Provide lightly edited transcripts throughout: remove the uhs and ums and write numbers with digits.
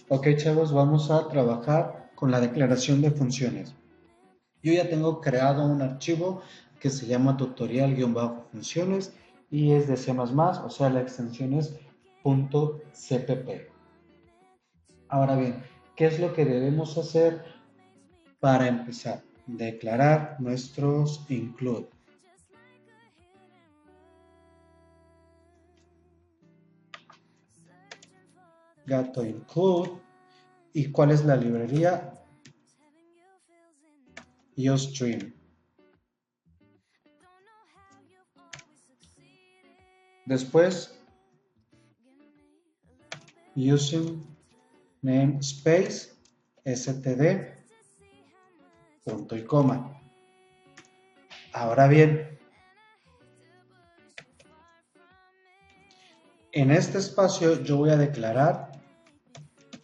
Ok, chavos, vamos a trabajar con la declaración de funciones. Yo ya tengo creado un archivo que se llama tutorial-funciones y es de C++, o sea, la extensión es .cpp. Ahora bien, ¿qué es lo que debemos hacer para empezar? Declarar nuestros include. Gato include. ¿Y cuál es la librería? IOStream. Después, using namespace std punto y coma. Ahora bien, en este espacio yo voy a declarar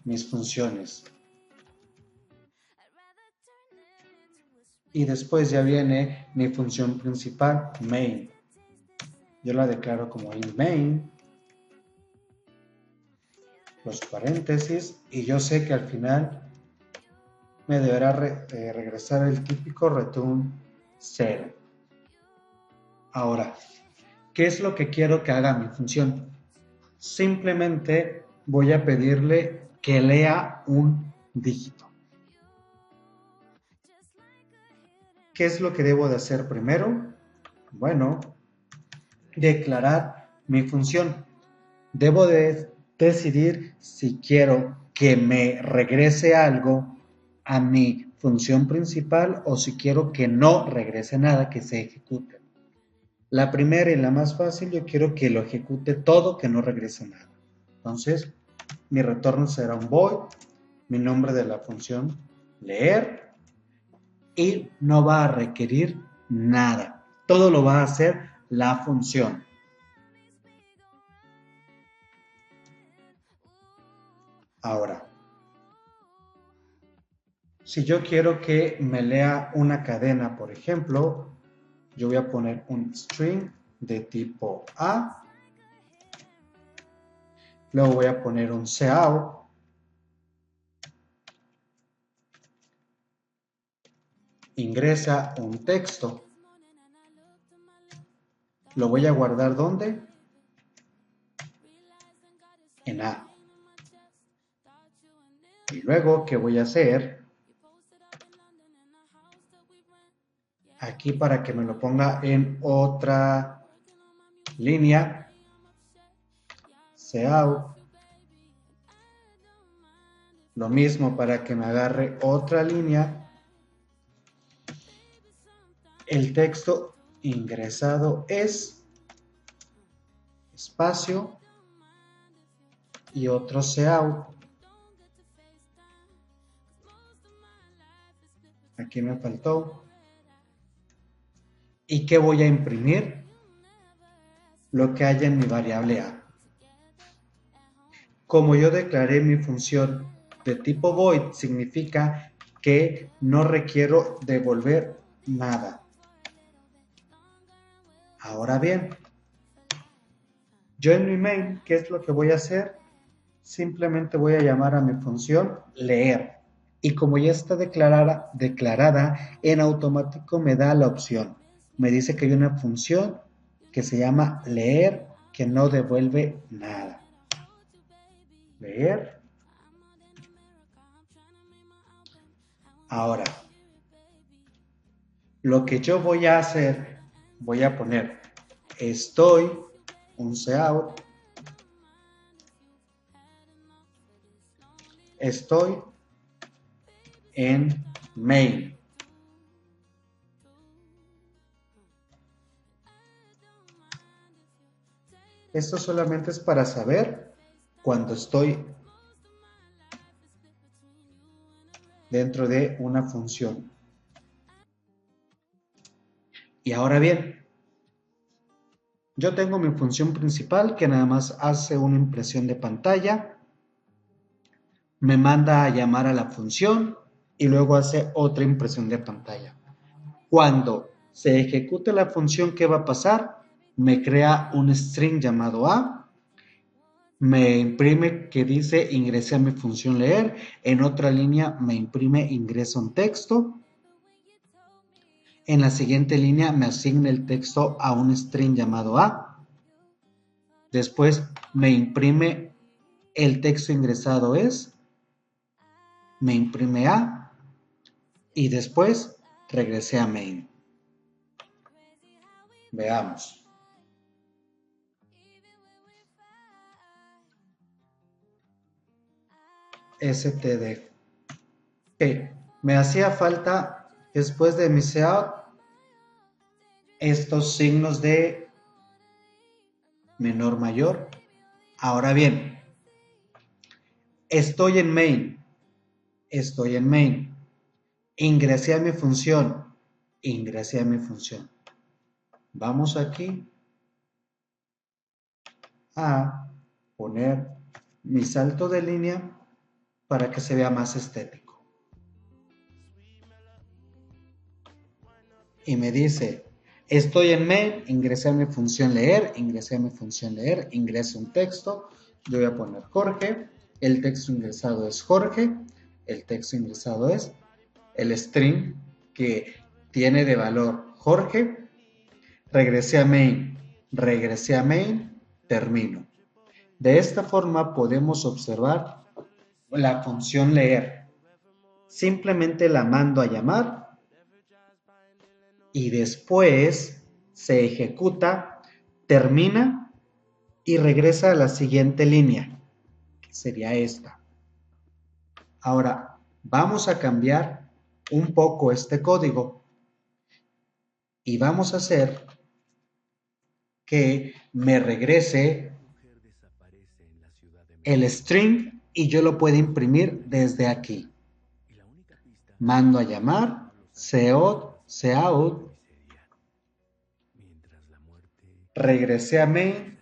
mis funciones. Y después ya viene mi función principal, main. Yo la declaro como in main, los paréntesis, y yo sé que al final me deberá regresar el típico return 0. Ahora, ¿qué es lo que quiero que haga mi función? Simplemente voy a pedirle que lea un dígito. ¿Qué es lo que debo de hacer primero? Bueno, declarar mi función. Debo de decidir si quiero que me regrese algo a mi función principal o si quiero que no regrese nada, que se ejecute. La primera y la más fácil, yo quiero que lo ejecute todo, que no regrese nada. Entonces, mi retorno será un void, mi nombre de la función leer, y no va a requerir nada. Todo lo va a hacer la función. Ahora, si yo quiero que me lea una cadena, por ejemplo, yo voy a poner un string de tipo A, luego voy a poner un cout, ingresa un texto, lo voy a guardar ¿dónde? En A. Y luego, ¿qué voy a hacer? Aquí para que me lo ponga en otra línea, cout, lo mismo para que me agarre otra línea, el texto ingresado es espacio y otro cout. Aquí me faltó. ¿Y qué voy a imprimir? Lo que haya en mi variable A. Como yo declaré mi función de tipo void, significa que no requiero devolver nada. Ahora bien, yo en mi main, ¿qué es lo que voy a hacer? Simplemente voy a llamar a mi función leer. Y como ya está declarada, en automático me da la opción. Me dice que hay una función que se llama leer que no devuelve nada. Leer. Ahora, lo que yo voy a hacer, voy a poner estoy, un cout, estoy en main. Esto solamente es para saber cuando estoy dentro de una función. Y ahora bien, yo tengo mi función principal que nada más hace una impresión de pantalla, me manda a llamar a la función y luego hace otra impresión de pantalla. Cuando se ejecute la función, ¿qué va a pasar? Me crea un string llamado A, me imprime que dice ingresé a mi función leer, en otra línea me imprime ingresa un texto, en la siguiente línea me asigna el texto a un string llamado A, después me imprime el texto ingresado es, me imprime A y después regresé a main. Veamos. std. Okay. Me hacía falta después de mi cout estos signos de menor mayor. Ahora bien, estoy en main, ingresé a mi función, vamos aquí a poner mi salto de línea para que se vea más estético. Y me dice, estoy en main, ingresé a mi función leer, ingreso un texto, yo voy a poner Jorge, el texto ingresado es Jorge, el texto ingresado es el string que tiene de valor Jorge, regresé a main, termino. De esta forma podemos observar la función leer. Simplemente la mando a llamar y después se ejecuta, termina y regresa a la siguiente línea, que sería esta. Ahora, vamos a cambiar un poco este código y vamos a hacer que me regrese el string y yo lo puedo imprimir desde aquí. Mando a llamar, cout, regresé a main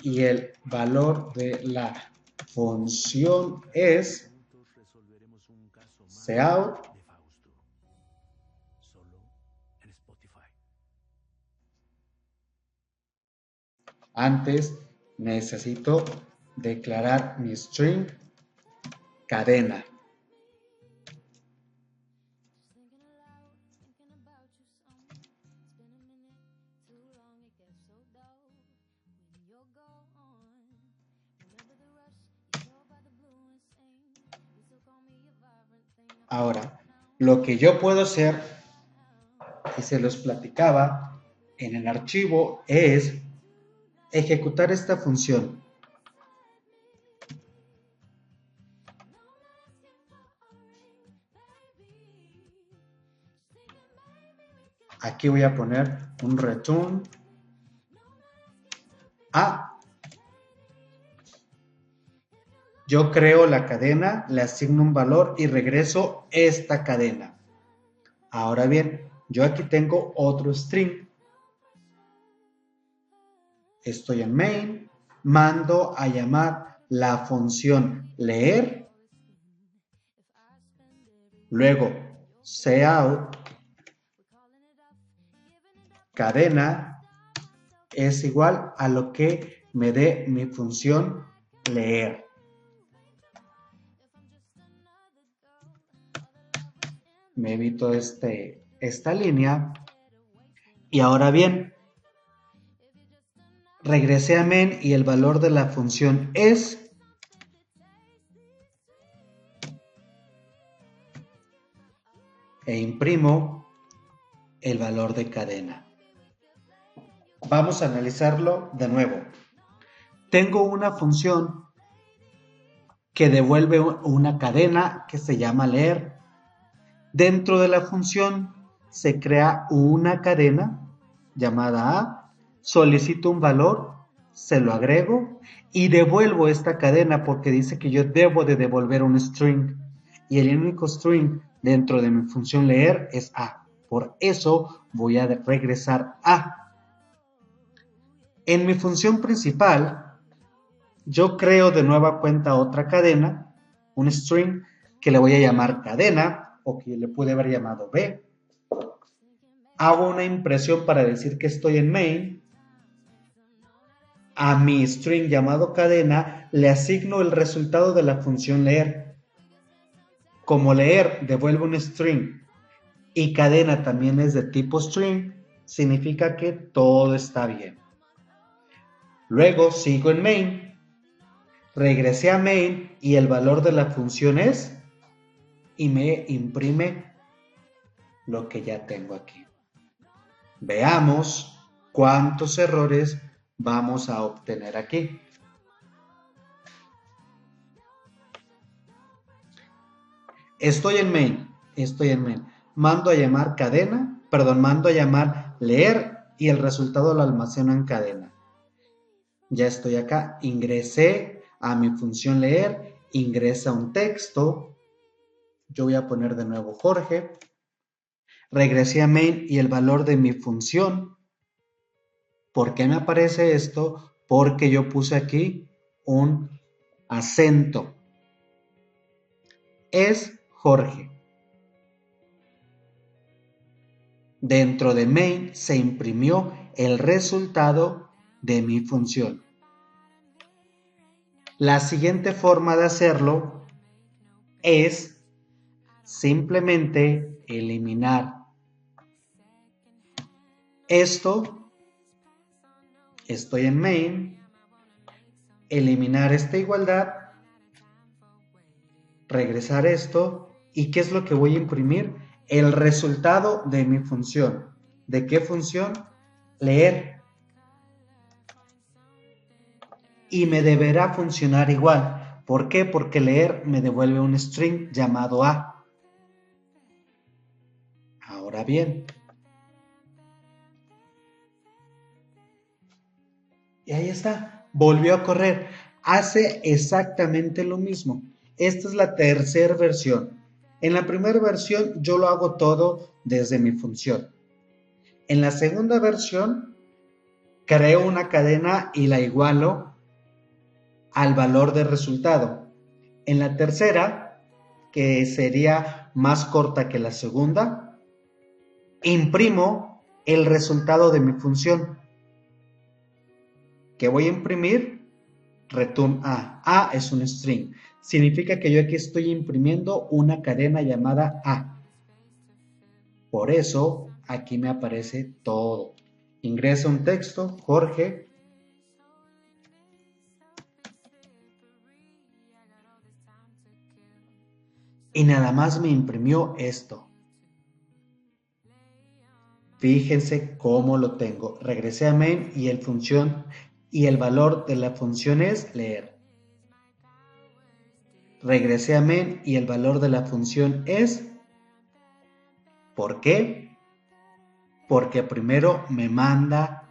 y el valor de la función es cout antes necesito declarar mi string cadena. Ahora, lo que yo puedo hacer, y se los platicaba en el archivo, es ejecutar esta función. Aquí voy a poner un return a. Yo creo la cadena, le asigno un valor y regreso esta cadena. Ahora bien, yo aquí tengo otro string. Estoy en main, mando a llamar la función leer, luego cout cadena es igual a lo que me dé mi función leer. Me evito esta línea y ahora bien, regresé a main y el valor de la función es e imprimo el valor de cadena. Vamos a analizarlo de nuevo. Tengo una función que devuelve una cadena que se llama leer. Dentro de la función se crea una cadena llamada A, solicito un valor, se lo agrego y devuelvo esta cadena porque dice que yo debo de devolver un string y el único string dentro de mi función leer es A. Por eso voy a regresar A. En mi función principal, yo creo de nueva cuenta otra cadena, un string que le voy a llamar cadena o que le pude haber llamado B. Hago una impresión para decir que estoy en main. a mi string llamado cadena le asigno el resultado de la función leer. Como leer devuelve un string y cadena también es de tipo string, significa que todo está bien. Luego sigo en main, regresé a main y el valor de la función es, y me imprime lo que ya tengo aquí. Veamos cuántos errores vamos a obtener aquí. Estoy en main. Mando a llamar cadena, mando a llamar leer y el resultado lo almaceno en cadena. Ya estoy acá, ingresé a mi función leer, ingresa un texto. Yo voy a poner de nuevo Jorge. Regresé a main y el valor de mi función. ¿Por qué me aparece esto? Porque yo puse aquí un acento. Es Jorge. Dentro de main se imprimió el resultado de mi función. La siguiente forma de hacerlo es simplemente eliminar esto. Estoy en main, eliminar esta igualdad, regresar esto, ¿y qué es lo que voy a imprimir? El resultado de mi función. ¿De qué función? Leer. Y me deberá funcionar igual. ¿Por qué? Porque leer me devuelve un string llamado A. Ahora bien, y ahí está, volvió a correr. Hace exactamente lo mismo. Esta es la tercera versión. En la primera versión yo lo hago todo desde mi función. En la segunda versión creo una cadena y la igualo al valor de resultado. En la tercera, que sería más corta que la segunda, imprimo el resultado de mi función. ¿Qué voy a imprimir? Return A. A es un string. Significa que yo aquí estoy imprimiendo una cadena llamada A. Por eso aquí me aparece todo. Ingresa un texto, Jorge. Y nada más me imprimió esto. Fíjense cómo lo tengo. Regresé a main y el valor de la función es leer. Regresé a main y el valor de la función es. ¿Por qué? Porque primero me manda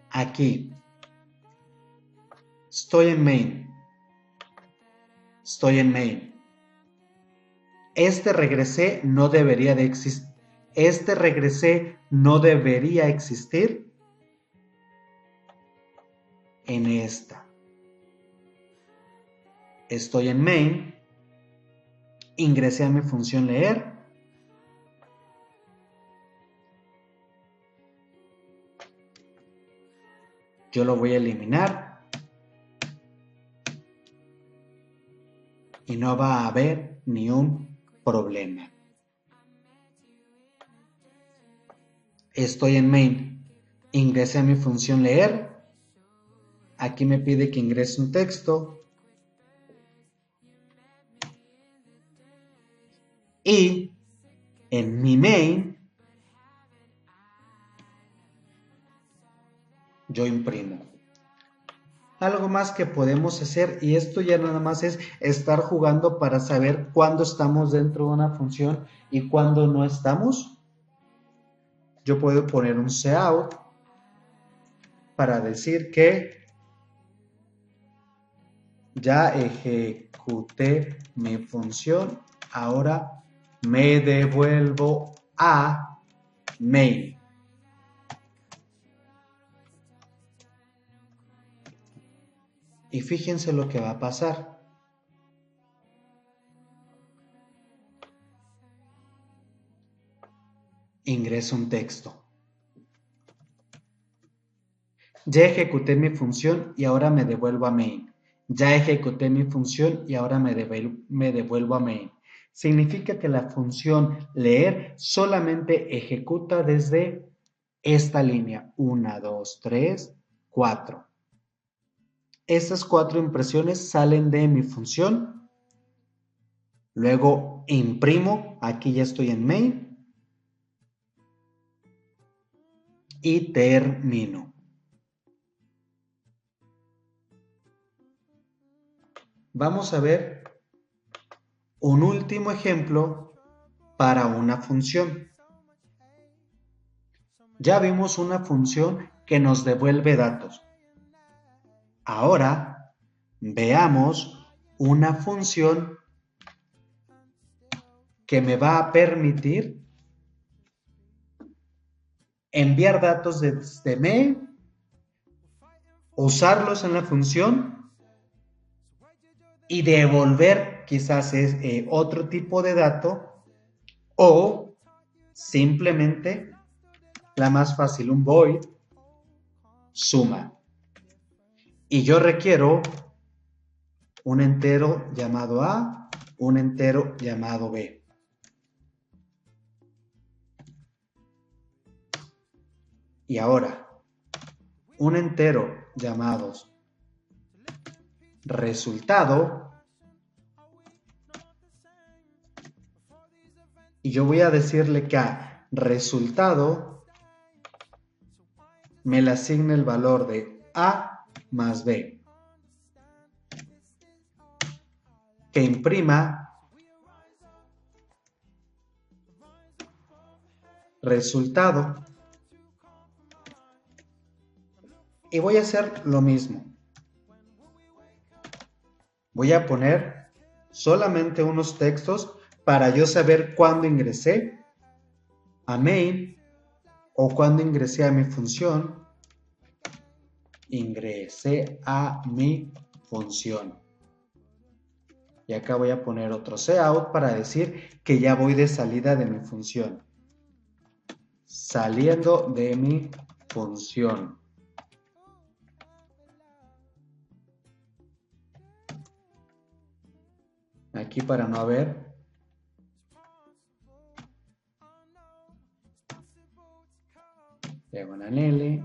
aquí. Estoy en main. Este regresé no debería de existir. Este regresé no debería existir en esta. Estoy en main. Ingresé a mi función leer. Yo lo voy a eliminar. Y no va a haber ni un problema. Estoy en main. Ingresé a mi función leer. Aquí me pide que ingrese un texto. Y en mi main yo imprimo. Algo más que podemos hacer, y esto ya nada más es estar jugando para saber cuándo estamos dentro de una función y cuándo no estamos. Yo puedo poner un cout para decir que ya ejecuté mi función, ahora me devuelvo a main. Y fíjense lo que va a pasar. Ingreso un texto. Ya ejecuté mi función y ahora me devuelvo a main. Ya ejecuté mi función y ahora me devuelvo a main. Significa que la función leer solamente ejecuta desde esta línea. 1, 2, 3, 4. Estas 4 impresiones salen de mi función. Luego imprimo. Aquí ya estoy en main. Y termino. Vamos a ver un último ejemplo para una función. Ya vimos una función que nos devuelve datos. Ahora veamos una función que me va a permitir enviar datos desde main, usarlos en la función y devolver quizás otro tipo de dato o simplemente la más fácil, un void suma. Y yo requiero un entero llamado A, un entero llamado B. Y ahora, un entero llamado resultado. Y yo voy a decirle que a resultado me le asigne el valor de A más B. Que imprima resultado. Y voy a hacer lo mismo. Voy a poner solamente unos textos para yo saber cuándo ingresé a main o cuándo ingresé a mi función. Ingresé a mi función. Y acá voy a poner otro cout para decir que ya voy de salida de mi función. Saliendo de mi función. Aquí para no ver. Diagonal L.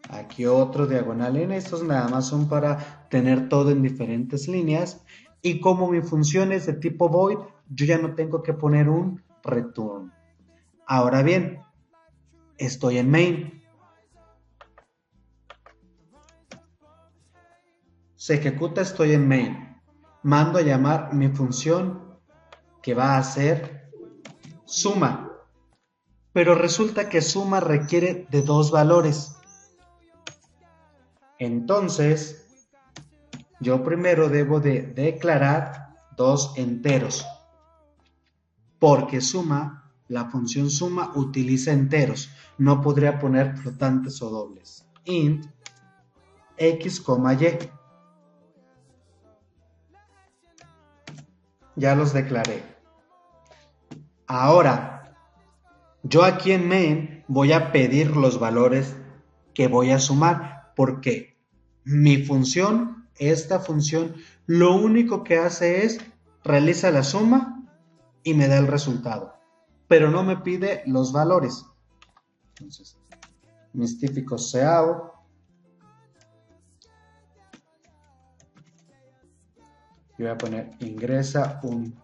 Aquí otro diagonal N. Estos nada más son para tener todo en diferentes líneas. Y como mi función es de tipo void, yo ya no tengo que poner un return. Ahora bien, estoy en main. Se ejecuta, estoy en main. Mando a llamar mi función que va a ser suma. Pero resulta que suma requiere de 2 valores. Entonces, yo primero debo de declarar 2 enteros. Porque suma, la función suma utiliza enteros. No podría poner flotantes o dobles. Int x, y. Ya los declaré. Ahora, yo aquí en main voy a pedir los valores que voy a sumar, porque mi función, esta función, lo único que hace es realiza la suma y me da el resultado, pero no me pide los valores. Entonces, mis típicos cout, yo voy a poner ingresa un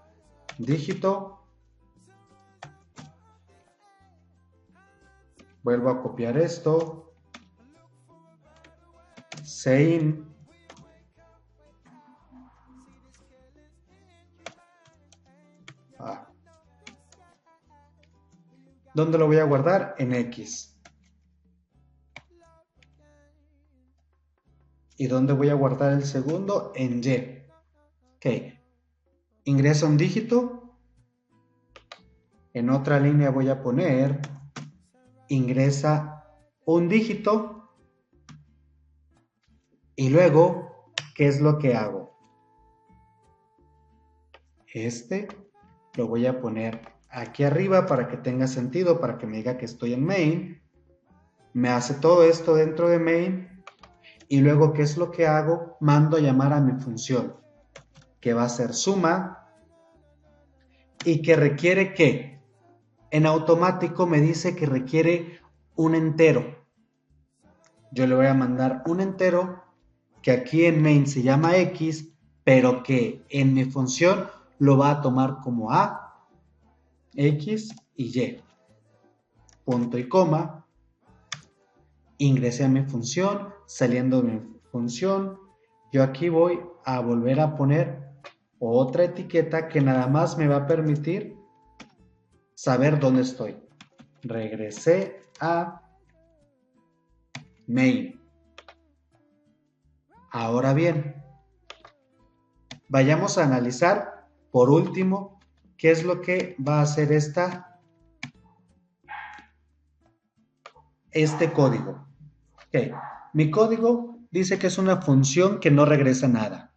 dígito. Vuelvo a copiar esto. Sein. ¿Dónde lo voy a guardar? En X. ¿Y dónde voy a guardar el segundo? En Y. Ok. Ingresa un dígito. En otra línea voy a poner ingresa un dígito. Y luego, ¿qué es lo que hago? Este lo voy a poner aquí arriba para que tenga sentido, para que me diga que estoy en main. me hace todo esto dentro de main y luego, ¿qué es lo que hago? Mando a llamar a mi función, que va a ser suma y que requiere ¿qué? En automático me dice que requiere un entero. Yo le voy a mandar un entero que aquí en main se llama x, pero que en mi función lo va a tomar como a, x y y. Punto y coma. Ingresé a mi función, saliendo de mi función. Yo aquí voy a volver a poner otra etiqueta que nada más me va a permitir saber dónde estoy. Regresé a main. Ahora bien, vayamos a analizar por último qué es lo que va a hacer este código. Okay. Mi código dice que es una función que no regresa nada.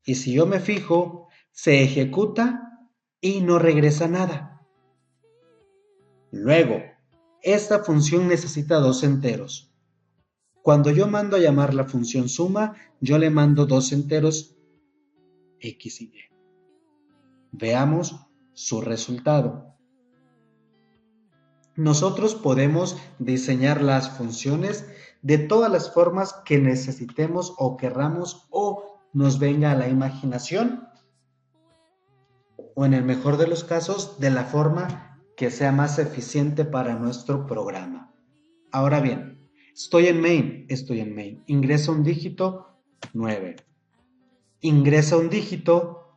Y si yo me fijo, se ejecuta y no regresa nada. Luego, esta función necesita dos enteros. Cuando yo mando a llamar la función suma, yo le mando dos enteros x y y. Veamos su resultado. Nosotros podemos diseñar las funciones de todas las formas que necesitemos o querramos o nos venga a la imaginación, o en el mejor de los casos, de la forma que sea más eficiente para nuestro programa. Ahora bien, estoy en main, ingreso un dígito, 9. Ingresa un dígito,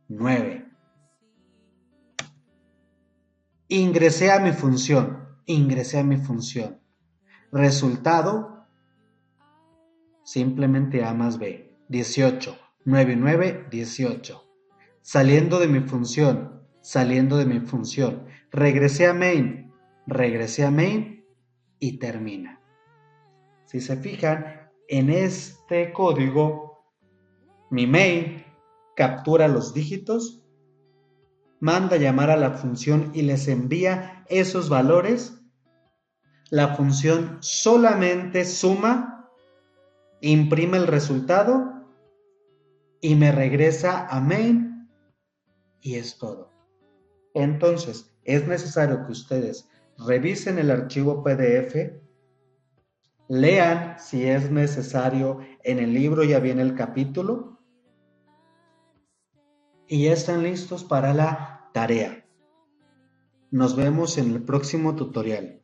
9. Ingresé a mi función. Resultado, simplemente A más B, 18. 9 y 9, 18. Saliendo de mi función. Regresé a main y termina. Si se fijan, en este código, mi main captura los dígitos, manda llamar a la función y les envía esos valores. La función solamente suma, imprime el resultado y me regresa a main y es todo. Entonces, es necesario que ustedes revisen el archivo PDF, lean si es necesario, en el libro ya viene el capítulo y ya están listos para la tarea. Nos vemos en el próximo tutorial.